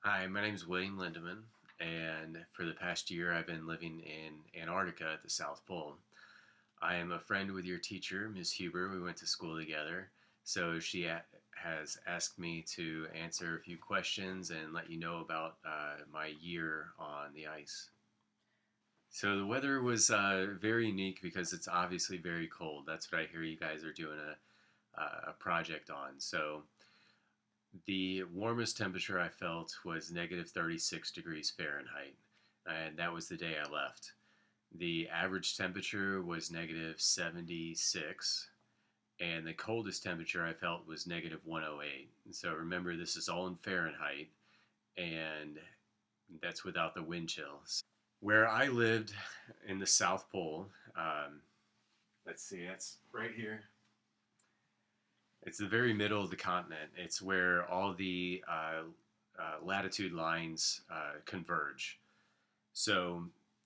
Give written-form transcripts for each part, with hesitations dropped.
Hi, my name is William Lindman, and for the past year I've been living in Antarctica at the South Pole. I am a friend with your teacher, Ms. Huber. We went to school together, so has asked me to answer a few questions and let you know about my year on the ice. So the weather was very unique because it's obviously very cold. That's what I hear you guys are doing a project on. So the warmest temperature I felt was negative 36 degrees Fahrenheit, and that was the day I left. The average temperature was negative 76, and the coldest temperature I felt was negative 108. So remember, this is all in Fahrenheit, and that's without the wind chills. Where I lived in the South Pole, let's see, that's right here. It's the very middle of the continent. It's where all the latitude lines converge. So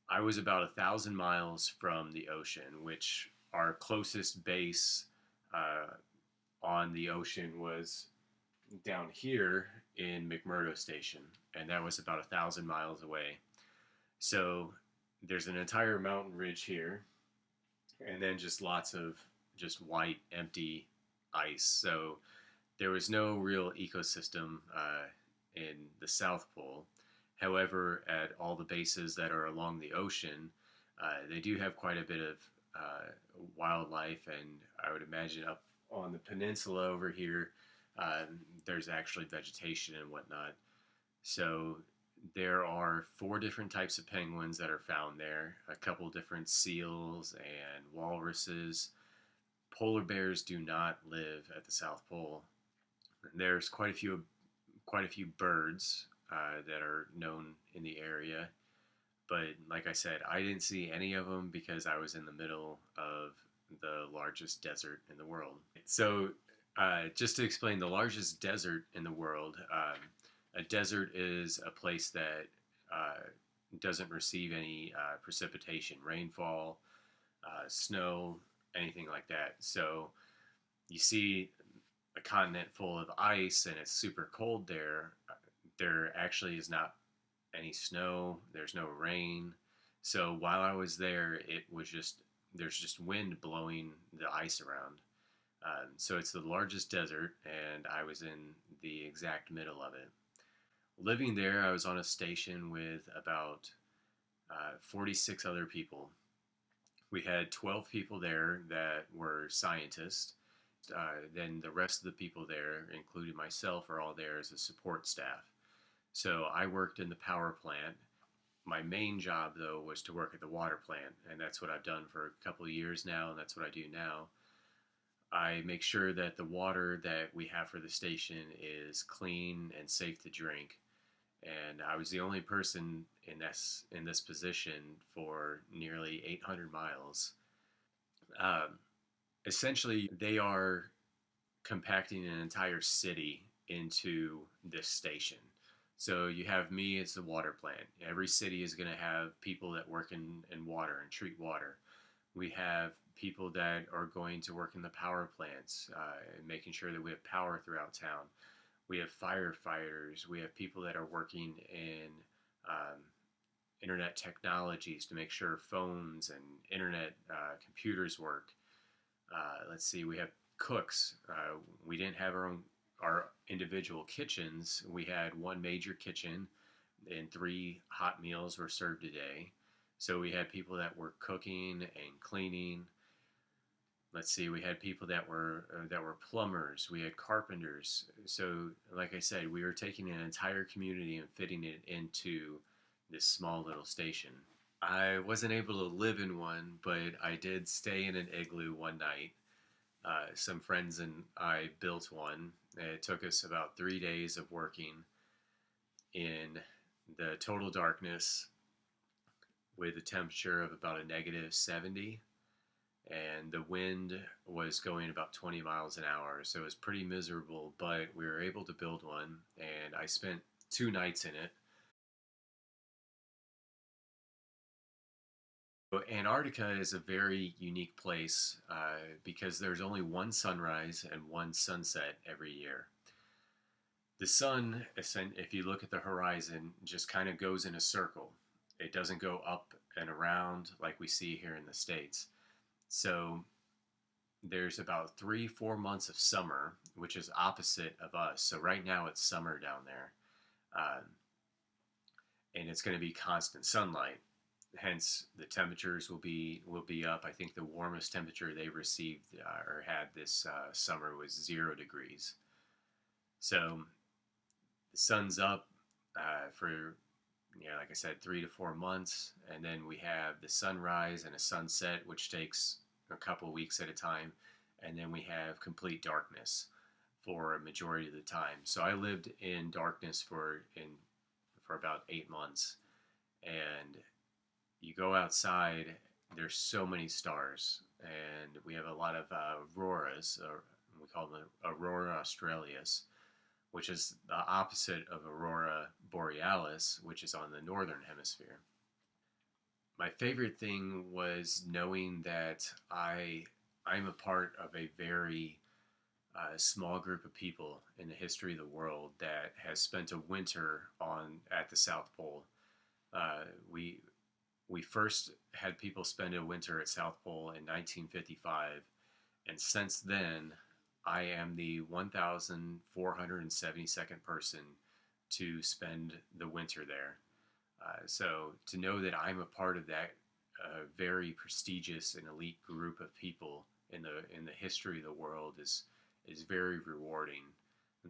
I was about 1,000 miles from the ocean, which our closest base uh, on the ocean was down here in McMurdo Station, and that was about 1,000 miles away. So there's an entire mountain ridge here, and then just lots of just white, empty ice. So there was no real ecosystem in the South Pole. However, at all the bases that are along the ocean, they do have quite a bit of wildlife, and I would imagine up on the peninsula over here, there's actually vegetation and whatnot. So there are four different types of penguins that are found there, a couple different seals and walruses. Polar bears do not live at the South Pole. There's quite a few birds that are known in the area, but like I said, I didn't see any of them because I was in the middle of the largest desert in the world. So, just to explain, the largest desert in the world, a desert is a place that doesn't receive any precipitation, rainfall, snow, anything like that. So you see a continent full of ice and it's super cold there. There actually is not any snow, there's no rain. So while I was there, there's just wind blowing the ice around. So it's the largest desert, and I was in the exact middle of it. Living there, I was on a station with about 46 other people. We had 12 people there that were scientists. Then the rest of the people there, including myself, are all there as a support staff. So I worked in the power plant. My main job, though, was to work at the water plant, and that's what I've done for a couple of years now, and that's what I do now. I make sure that the water that we have for the station is clean and safe to drink. And I was the only person in this position for nearly 800 miles. Um, Essentially, they are compacting an entire city into this station. So you have me as the water plant. Every city is going to have people that work in water and treat water. We have people that are going to work in the power plants, making sure that we have power throughout town. We have firefighters. We have people that are working in um, internet technologies to make sure phones and internet computers work. Let's see, we have cooks. We didn't have our individual kitchens. We had one major kitchen, and three hot meals were served a day. So we had people that were cooking and cleaning. Let's see, we had people that were plumbers. We had carpenters. So, like I said, we were taking an entire community and fitting it into this small little station. I wasn't able to live in one, but I did stay in an igloo one night. Some friends and I built one. It took us about 3 days of working in the total darkness with a temperature of about a negative 70, and the wind was going about 20 miles an hour. So it was pretty miserable, but we were able to build one, and I spent 2 nights in it. So Antarctica is a very unique place because there's only one sunrise and one sunset every year. The sun, if you look at the horizon, just kind of goes in a circle. It doesn't go up and around like we see here in the States. So there's about 3, 4 months of summer, which is opposite of us. So right now it's summer down there, uh, and it's going to be constant sunlight. Hence, the temperatures will be up. I think the warmest temperature they received or had this summer was 0 degrees. So the sun's up for, like I said, 3 to 4 months, and then we have the sunrise and a sunset, which takes a couple weeks at a time, and then we have complete darkness for a majority of the time. So I lived in darkness for about 8 months, and you go outside, there's so many stars, and we have a lot of auroras, or we call them aurora australis, which is the opposite of aurora borealis, which is on the northern hemisphere. My favorite thing was knowing that I'm a part of a very small group of people in the history of the world that has spent a winter on at the South Pole. Uh, we we first had people spend a winter at South Pole in 1955, and since then, I am the 1,472nd person to spend the winter there. So to know that I'm a part of that very prestigious and elite group of people in the history of the world is very rewarding.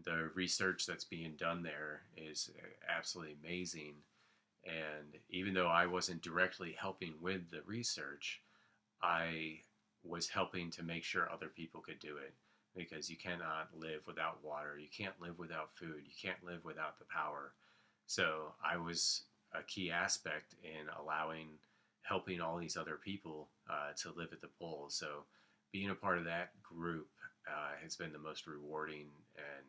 The research that's being done there is absolutely amazing, and even though I wasn't directly helping with the research, I was helping to make sure other people could do it, because you cannot live without water, you can't live without food, you can't live without the power. So I was a key aspect in helping all these other people to live at the pole. So being a part of that group has been the most rewarding and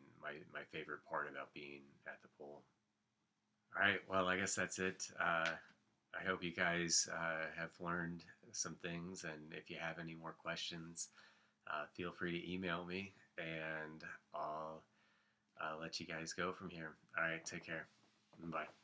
my favorite part about being at the pole. All right, well, I guess that's it. I hope you guys have learned some things, and if you have any more questions, feel free to email me, and I'll let you guys go from here. All right, take care. Bye.